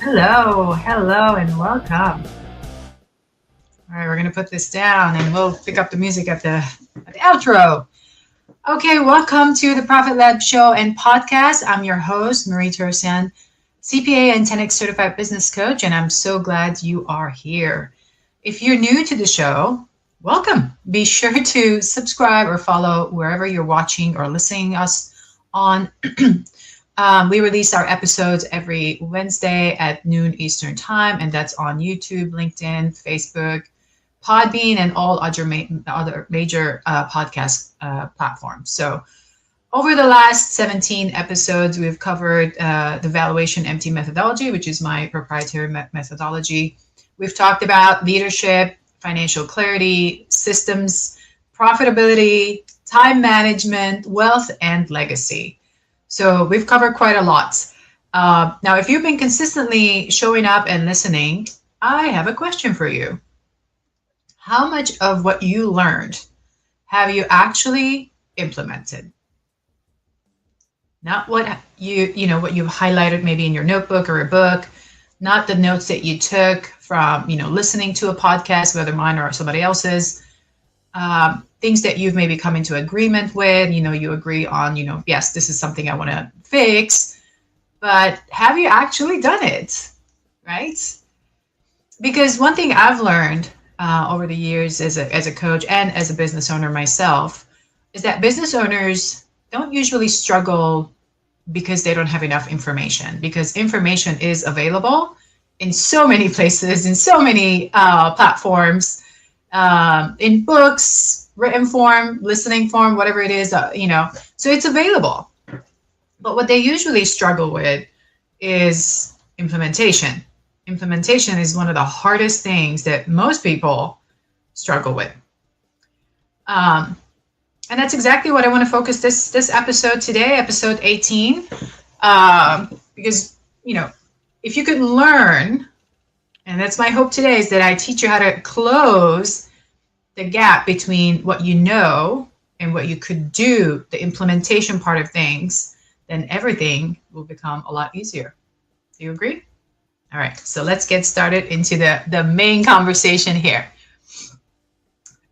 Hello, and welcome. All right, we're gonna put this down, and we'll pick up the music at the outro. Okay, welcome to the Profit Lab Show and Podcast. I'm your host, Marie Torossian, CPA and 10X Certified Business Coach, and I'm so glad you are here. If you're new to the show, welcome. Be sure to subscribe or follow wherever you're watching or listening us on. We release our episodes every Wednesday at noon Eastern Time, and that's on YouTube, LinkedIn, Facebook, Podbean, and all other major podcast platforms. So, over the last 17 episodes, we've covered the valuation MT methodology, which is my proprietary methodology. We've talked about leadership, financial clarity, systems, profitability, time management, wealth, and legacy. So we've covered quite a lot. Now, if you've been consistently showing up and listening, I have a question for you. How much of what you learned have you actually implemented? Not what what you've highlighted maybe in your notebook or a book, not the notes that you took from, listening to a podcast, whether mine or somebody else's. Things that you've maybe come into agreement with, you agree on, yes, this is something I want to fix, but have you actually done it, right? Because one thing I've learned over the years as a coach and as a business owner myself is that business owners don't usually struggle because they don't have enough information, because information is available in so many places, in so many platforms, in books, written form, listening form, whatever it is, so it's available. But what they usually struggle with is implementation. Implementation is one of the hardest things that most people struggle with. And that's exactly what I want to focus this episode today, episode 18, because, if you could learn, and that's my hope today, is that I teach you how to close the gap between what you know and what you could do, the implementation part of things, then everything will become a lot easier. Do you agree? All right, so let's get started into the main conversation here.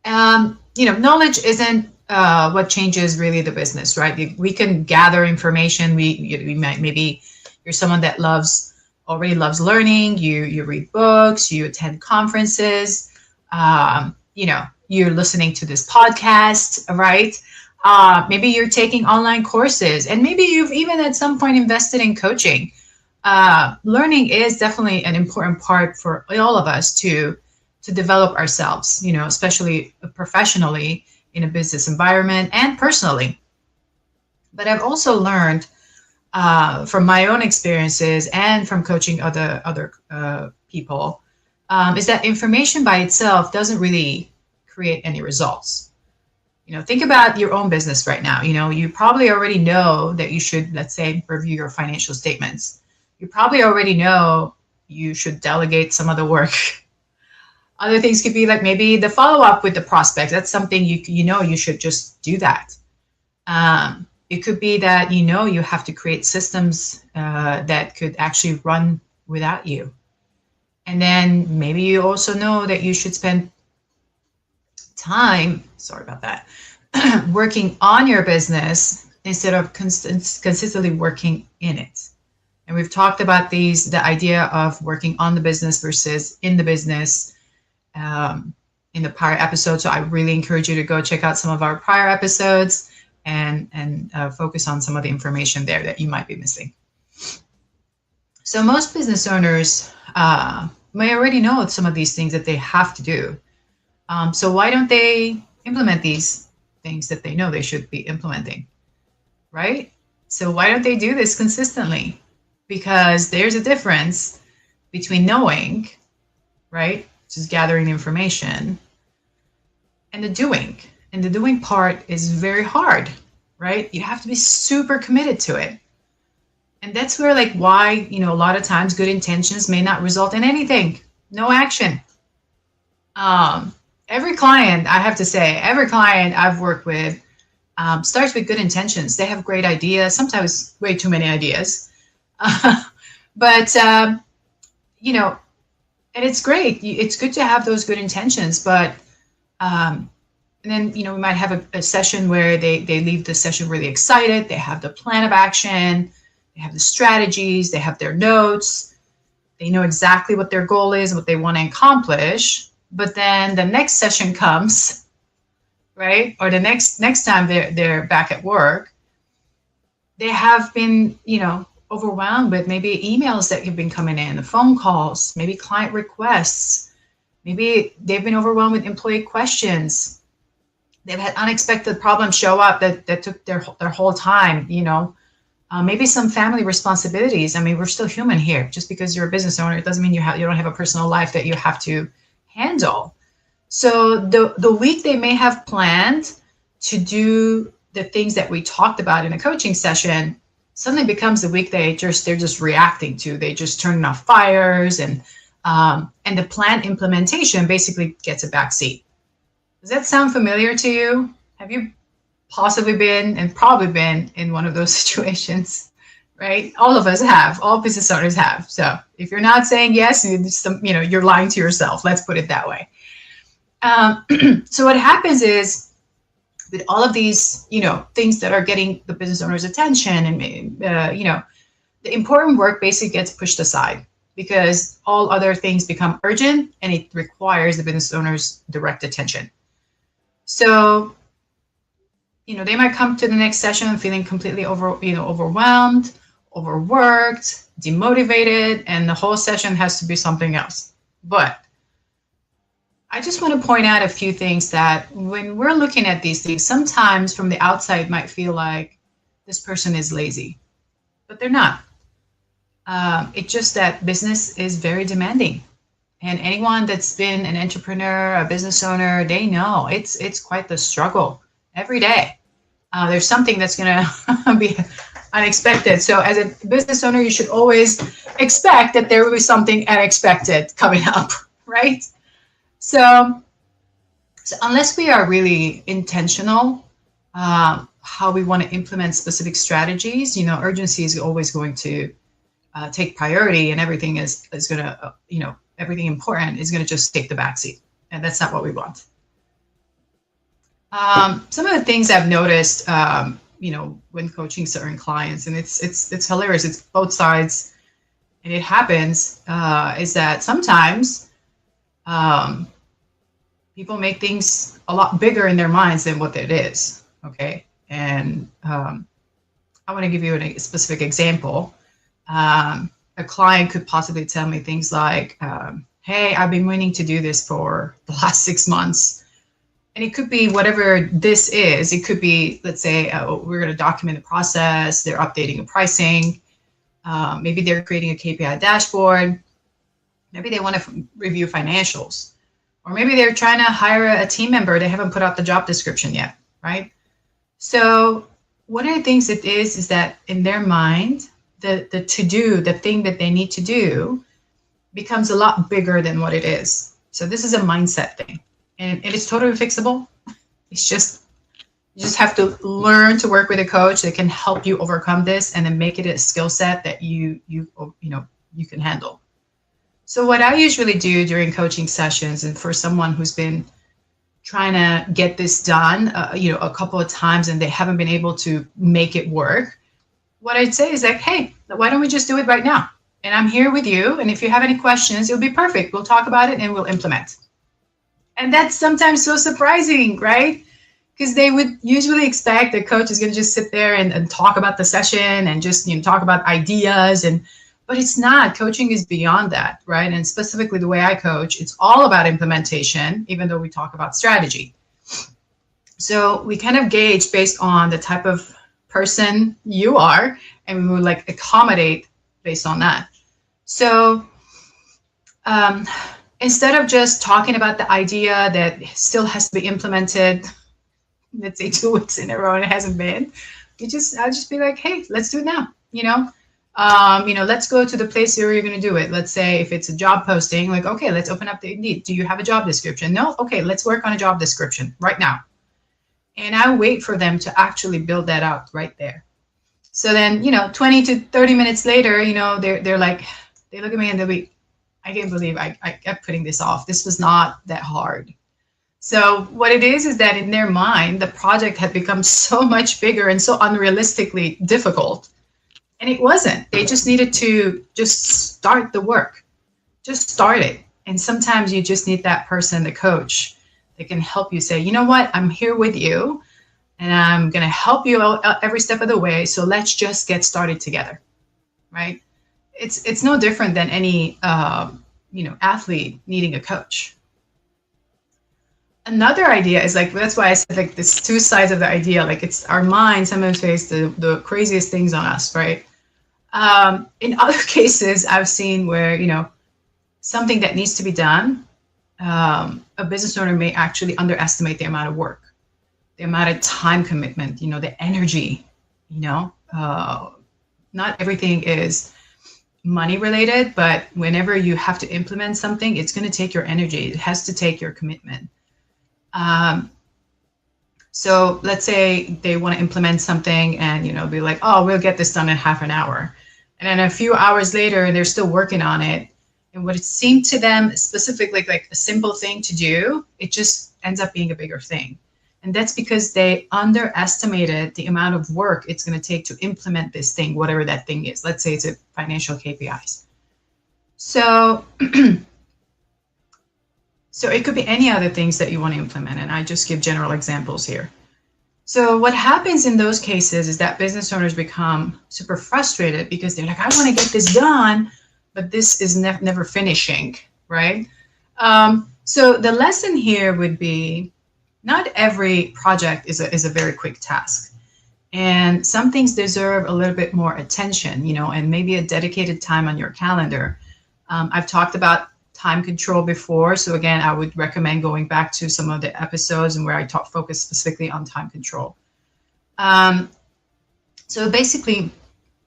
Knowledge isn't what changes really the business, right? We can gather information. We might, maybe you're someone that already loves learning. You read books, you attend conferences, you're listening to this podcast, right? Maybe you're taking online courses, and maybe you've even at some point invested in coaching. Learning is definitely an important part for all of us to develop ourselves, especially professionally in a business environment and personally. But I've also learned from my own experiences and from coaching other people is that information by itself doesn't really create any results. Think about your own business right now. You probably already know that you should, let's say, review your financial statements. You probably already know you should delegate some of the work. Other things could be like maybe the follow-up with the prospect. That's something you should just do that. It could be that you have to create systems that could actually run without you. And then maybe you also know that you should spend time, sorry about that, working on your business instead of consistently working in it. And we've talked about the idea of working on the business versus in the business in the prior episode. So I really encourage you to go check out some of our prior episodes and focus on some of the information there that you might be missing. So most business owners may already know some of these things that they have to do. So why don't they implement these things that they know they should be implementing, right? So why don't they do this consistently? Because there's a difference between knowing, right, just gathering information, and the doing. And the doing part is very hard, right? You have to be super committed to it. And that's where why, a lot of times good intentions may not result in anything, no action. Every client, I have to say, every client I've worked with starts with good intentions. They have great ideas, sometimes way too many ideas. But you know, and it's great. It's good to have those good intentions, but and then, we might have a session where they leave the session really excited. They have the plan of action, they have the strategies, they have their notes, they know exactly what their goal is, what they want to accomplish. But then the next session comes, right? Or the next time they're back at work, they have been, overwhelmed with maybe emails that have been coming in, the phone calls, maybe client requests, maybe they've been overwhelmed with employee questions. They've had unexpected problems show up that took their whole time, maybe some family responsibilities. I mean, we're still human here. Just because you're a business owner, it doesn't mean you don't have a personal life that you have to handle. So the week they may have planned to do the things that we talked about in a coaching session suddenly becomes the week they're just reacting to. They just turn off fires, and the plan implementation basically gets a backseat. Does that sound familiar to you? Have you possibly been, and probably been, in one of those situations, right? All of us have. All business owners have. So if you're not saying yes, you're lying to yourself. Let's put it that way. So what happens is, with all of these, things that are getting the business owner's attention, and the important work basically gets pushed aside because all other things become urgent, and it requires the business owner's direct attention. So, they might come to the next session feeling completely overwhelmed, overworked, demotivated, and the whole session has to be something else. But I just want to point out a few things that when we're looking at these things, sometimes from the outside might feel like this person is lazy, but they're not. It's just that business is very demanding. And anyone that's been an entrepreneur, a business owner, they know it's quite the struggle every day. There's something that's going to be unexpected. So as a business owner, you should always expect that there will be something unexpected coming up, right? So unless we are really intentional how we want to implement specific strategies, urgency is always going to take priority, and everything is going to, everything important is going to just take the backseat, and that's not what we want. Some of the things I've noticed, when coaching certain clients, and it's hilarious. It's both sides, and it happens, is that sometimes people make things a lot bigger in their minds than what it is. Okay, and I want to give you a specific example. A client could possibly tell me things like, hey, I've been wanting to do this for the last 6 months. And it could be whatever this is. It could be, let's say, we're going to document the process. They're updating the pricing. Maybe they're creating a KPI dashboard. Maybe they want to review financials. Or maybe they're trying to hire a team member. They haven't put out the job description yet, right? So one of the things it is that in their mind, the to-do, the thing that they need to do, becomes a lot bigger than what it is. So this is a mindset thing, and it is totally fixable. It's just, you just have to learn to work with a coach that can help you overcome this, and then make it a skill set that you can handle. So what I usually do during coaching sessions, and for someone who's been trying to get this done, a couple of times, and they haven't been able to make it work, what I'd say is like, hey, why don't we just do it right now? And I'm here with you. And if you have any questions, it'll be perfect. We'll talk about it and we'll implement. And that's sometimes so surprising, right? Because they would usually expect the coach is going to just sit there and talk about the session and just talk about ideas. But it's not. Coaching is beyond that, right? And specifically the way I coach, it's all about implementation, even though we talk about strategy. So we kind of gauge based on the type of person you are, and we would accommodate based on that. So instead of just talking about the idea that still has to be implemented, let's say 2 weeks in a row and it hasn't been, I'll just be like, hey, let's do it now. Let's go to the place where you're going to do it. Let's say if it's a job posting, okay, let's open up the Indeed. Do you have a job description? No? Okay, let's work on a job description right now. And I wait for them to actually build that out right there. So then, 20 to 30 minutes later, they look at me and they'll be, I can't believe I kept putting this off. This was not that hard. So what it is that in their mind, the project had become so much bigger and so unrealistically difficult. And it wasn't. They just needed to just start the work. Just start it. And sometimes you just need that person, the coach, that can help you say, you know what, I'm here with you and I'm going to help you out every step of the way. So let's just get started together, right? It's no different than any, athlete needing a coach. Another idea is like, that's why I said like this two sides of the idea, like it's our mind sometimes says the craziest things on us, right? In other cases, I've seen where, something that needs to be done, a business owner may actually underestimate the amount of work, the amount of time commitment, the energy, not everything is money related, but whenever you have to implement something, it's going to take your energy. It has to take your commitment. So let's say they want to implement something and, be like, oh, we'll get this done in half an hour. And then a few hours later, they're still working on it. And what it seemed to them specifically like a simple thing to do, it just ends up being a bigger thing. And that's because they underestimated the amount of work it's going to take to implement this thing, whatever that thing is. Let's say it's a financial KPIs. So, so it could be any other things that you want to implement. And I just give general examples here. So what happens in those cases is that business owners become super frustrated because they're like, I want to get this done, but this is never finishing, right? So the lesson here would be not every project is a very quick task. And some things deserve a little bit more attention, and maybe a dedicated time on your calendar. I've talked about time control before. So again, I would recommend going back to some of the episodes and where I focus specifically on time control. So basically,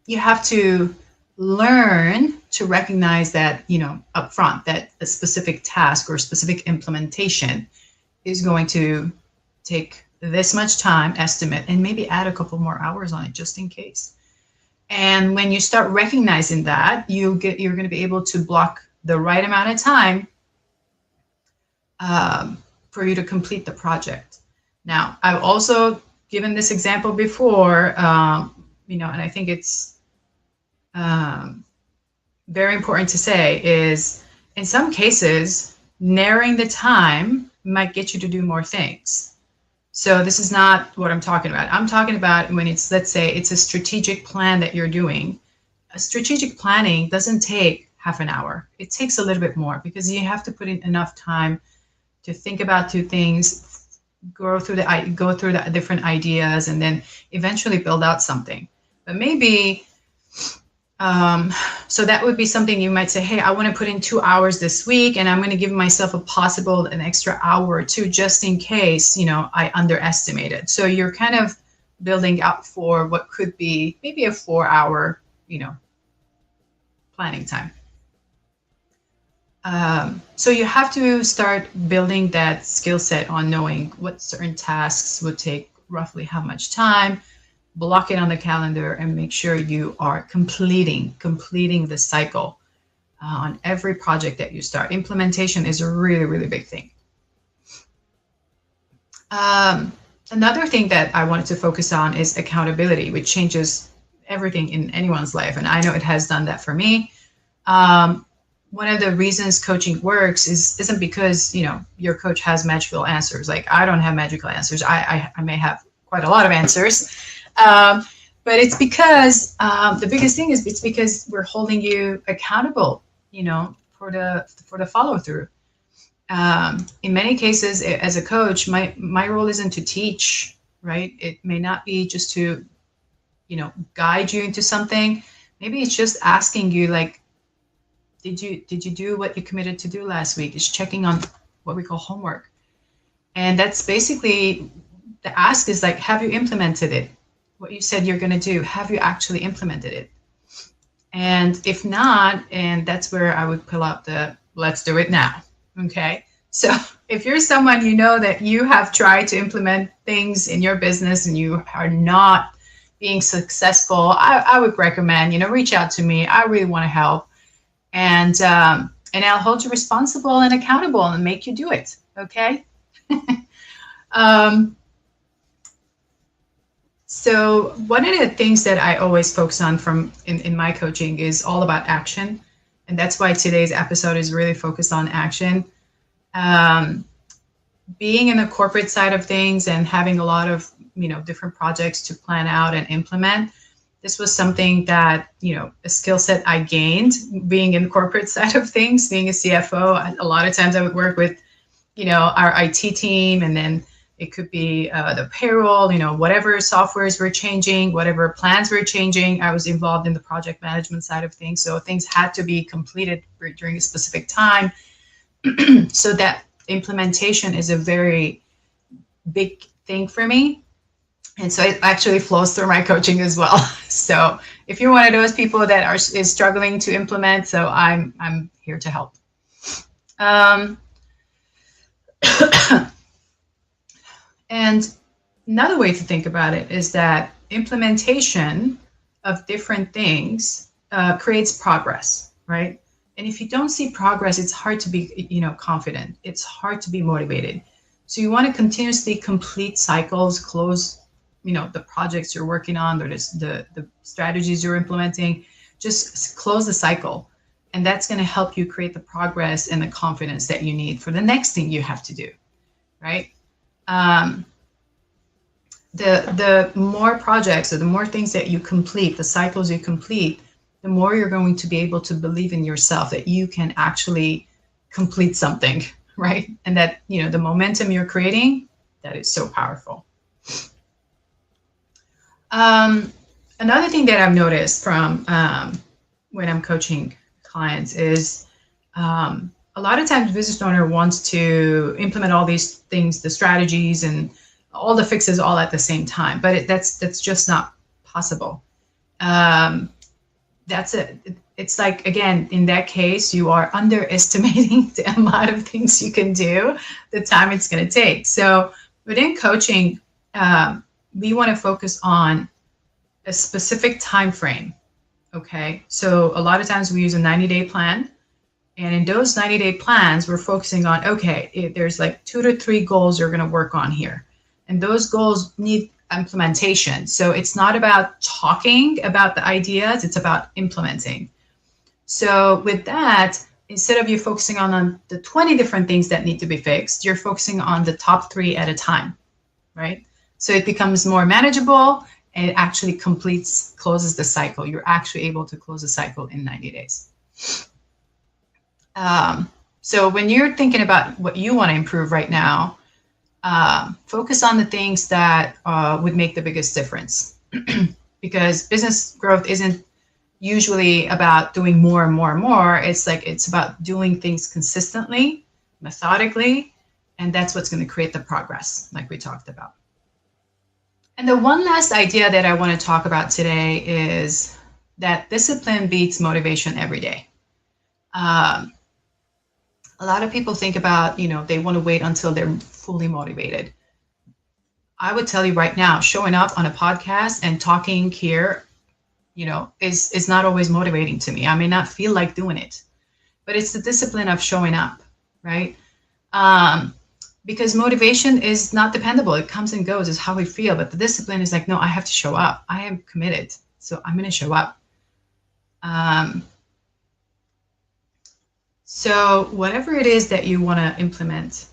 you have to learn to recognize that, upfront, that a specific task or specific implementation is going to take this much time, estimate, and maybe add a couple more hours on it just in case. And when you start recognizing that, you're going to be able to block the right amount of time for you to complete the project. Now, I've also given this example before, and I think it's very important to say is in some cases, narrowing the time might get you to do more things. So this is not what I'm talking about. I'm talking about when it's, let's say it's a strategic plan that you're doing. A strategic planning doesn't take half an hour. It takes a little bit more because you have to put in enough time to think about two things, go through the different ideas, and then eventually build out something. But maybe, so that would be something you might say, hey, I want to put in 2 hours this week, and I'm going to give myself an extra hour or two just in case, I underestimated. So you're kind of building out for what could be maybe a 4-hour, planning time. So you have to start building that skill set on knowing what certain tasks would take roughly how much time, block it on the calendar, and make sure you are completing the cycle on every project that you start. Implementation is a really, really big thing. Another thing that I wanted to focus on is accountability, which changes everything in anyone's life. And I know it has done that for me. One of the reasons coaching works isn't because, your coach has magical answers. Like I don't have magical answers. I may have quite a lot of answers. But it's because the biggest thing is it's because we're holding you accountable, for the follow through. In many cases, as a coach, my role isn't to teach, right? It may not be just to, guide you into something. Maybe it's just asking you, like, did you do what you committed to do last week? It's checking on what we call homework. And that's basically the ask is like, have you implemented it? What you said you're going to do, have you actually implemented it? And if not, and that's where I would pull out the let's do it now. Okay. So if you're someone that you have tried to implement things in your business and you are not being successful, I would recommend, reach out to me. I really want to help. And And I'll hold you responsible and accountable and make you do it. Okay. um, so one of the things that I always focus on in my coaching is all about action. And that's why today's episode is really focused on action. Being in the corporate side of things and having a lot of, different projects to plan out and implement, this was something that, a skill set I gained being in the corporate side of things, being a CFO. A lot of times I would work with, our IT team, and then it could be the payroll, whatever softwares were changing, whatever plans were changing. I was involved in the project management side of things. So things had to be completed during a specific time. So that implementation is a very big thing for me. And so it actually flows through my coaching as well. So if you're one of those people that is struggling to implement, so I'm here to help. And another way to think about it is that implementation of different things creates progress, right? And if you don't see progress, it's hard to be, confident. It's hard to be motivated. So you want to continuously complete cycles, close, the projects you're working on, or the strategies you're implementing. Just close the cycle. And that's going to help you create the progress and the confidence that you need for the next thing you have to do, right? The more projects or the more things that you complete, the cycles you complete, the more you're going to be able to believe in yourself that you can actually complete something, right? And that, the momentum you're creating, that is so powerful. Another thing that I've noticed from when I'm coaching clients is a lot of times business owner wants to implement all these things, the strategies and all the fixes all at the same time, but that's just not possible. It's like, again, in that case, you are underestimating the amount of things you can do, the time it's going to take. So within coaching, we want to focus on a specific time frame. Okay. So a lot of times we use a 90-day plan. And in those 90-day plans, we're focusing on, okay, there's like 2 to 3 goals you're going to work on here. And those goals need implementation. So it's not about talking about the ideas, it's about implementing. So with that, instead of you focusing on the 20 different things that need to be fixed, you're focusing on the top 3 at a time, right? So it becomes more manageable and it actually closes the cycle. You're actually able to close the cycle in 90 days. So when you're thinking about what you want to improve right now, focus on the things that would make the biggest difference. Because business growth isn't usually about doing more and more and more. It's about doing things consistently, methodically, and that's what's going to create the progress, like we talked about. And the one last idea that I want to talk about today is that discipline beats motivation every day. A lot of people think about, they want to wait until they're fully motivated. I would tell you right now, showing up on a podcast and talking here, is not always motivating to me. I may not feel like doing it, but it's the discipline of showing up, right? Because motivation is not dependable. It comes and goes, is how we feel. But the discipline is like, no, I have to show up. I am committed. So I'm going to show up. So whatever it is that you want to implement,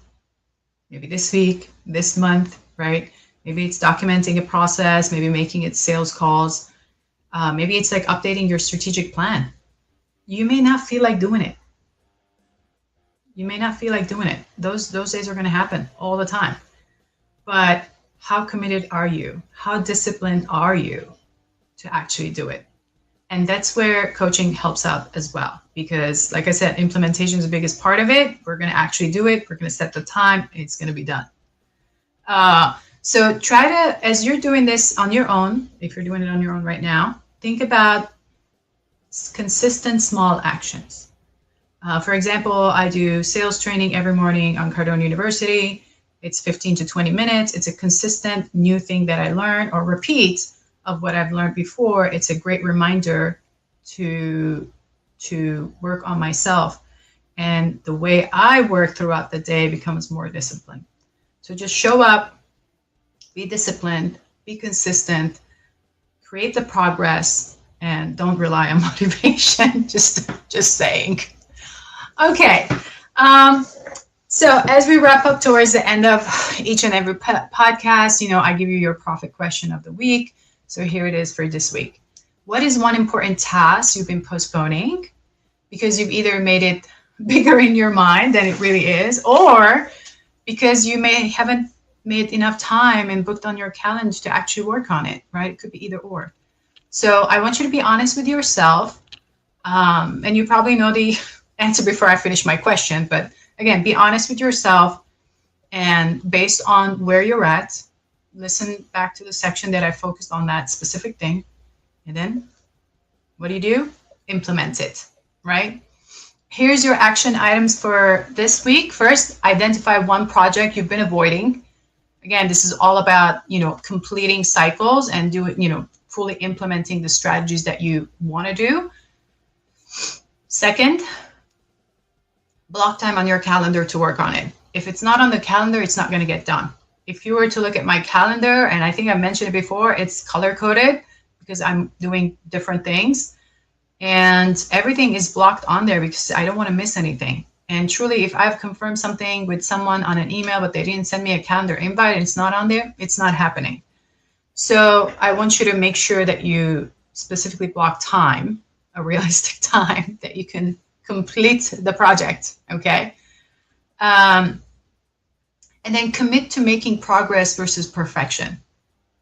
maybe this week, this month, right? Maybe it's documenting a process, maybe making it sales calls. Maybe it's like updating your strategic plan. You may not feel like doing it. Those days are going to happen all the time. But how committed are you? How disciplined are you to actually do it? And that's where coaching helps out as well. Because like I said, implementation is the biggest part of it. We're going to actually do it. We're going to set the time. It's going to be done. So try to, as you're doing this on your own, if you're doing it on your own right now, think about consistent small actions. For example, I do sales training every morning on Cardone University. It's 15 to 20 minutes. It's a consistent new thing that I learn or repeat of what I've learned before. It's a great reminder to work on myself. And the way I work throughout the day becomes more disciplined. So just show up, be disciplined, be consistent, create the progress, and don't rely on motivation. just saying. Okay. So as we wrap up towards the end of each and every podcast, I give you your profit question of the week. So here it is for this week. What is one important task you've been postponing because you've either made it bigger in your mind than it really is, or because you haven't made enough time and booked on your calendar to actually work on it, right? It could be either or. So I want you to be honest with yourself. And you probably know the answer before I finish my question, but again, be honest with yourself, and based on where you're at, listen back to the section that I focused on that specific thing. And then what do? Implement it, right? Here's your action items for this week. First, identify one project you've been avoiding. Again, this is all about, completing cycles and fully implementing the strategies that you want to do. Second, block time on your calendar to work on it. If it's not on the calendar, it's not going to get done. If you were to look at my calendar, and I think I mentioned it before, it's color-coded because I'm doing different things. And everything is blocked on there because I don't want to miss anything. And truly, if I've confirmed something with someone on an email, but they didn't send me a calendar invite and it's not on there, it's not happening. So I want you to make sure that you specifically block time, a realistic time that you can complete the project, okay? And then commit to making progress versus perfection,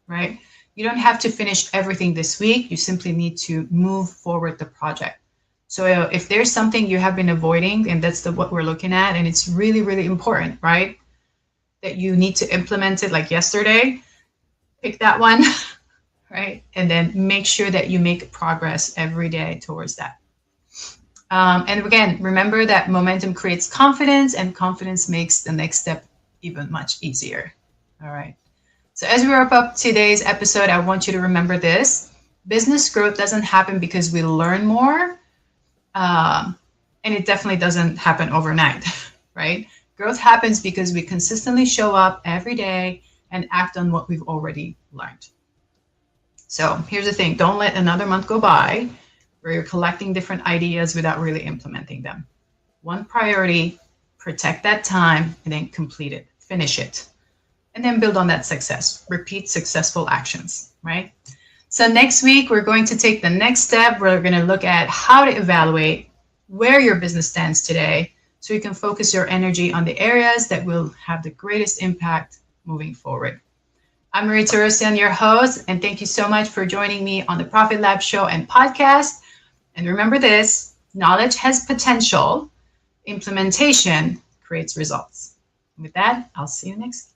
right? You don't have to finish everything this week. You simply need to move forward the project. So if there's something you have been avoiding, and that's what we're looking at, and it's really, really important, right? That you need to implement it like yesterday, pick that one, right? And then make sure that you make progress every day towards that. And again, remember that momentum creates confidence, and confidence makes the next step even much easier. All right. So as we wrap up today's episode, I want you to remember this. Business growth doesn't happen because we learn more. And it definitely doesn't happen overnight, right? Growth happens because we consistently show up every day and act on what we've already learned. So here's the thing. Don't let another month go by where you're collecting different ideas without really implementing them. One priority, protect that time, and then complete it, finish it. And then build on that success. Repeat successful actions, right? So next week, we're going to take the next step. We're going to look at how to evaluate where your business stands today so you can focus your energy on the areas that will have the greatest impact moving forward. I'm Marie Torossian, your host, and thank you so much for joining me on the Profit Lab show and podcast. And remember this, knowledge has potential, implementation creates results. With that, I'll see you next week.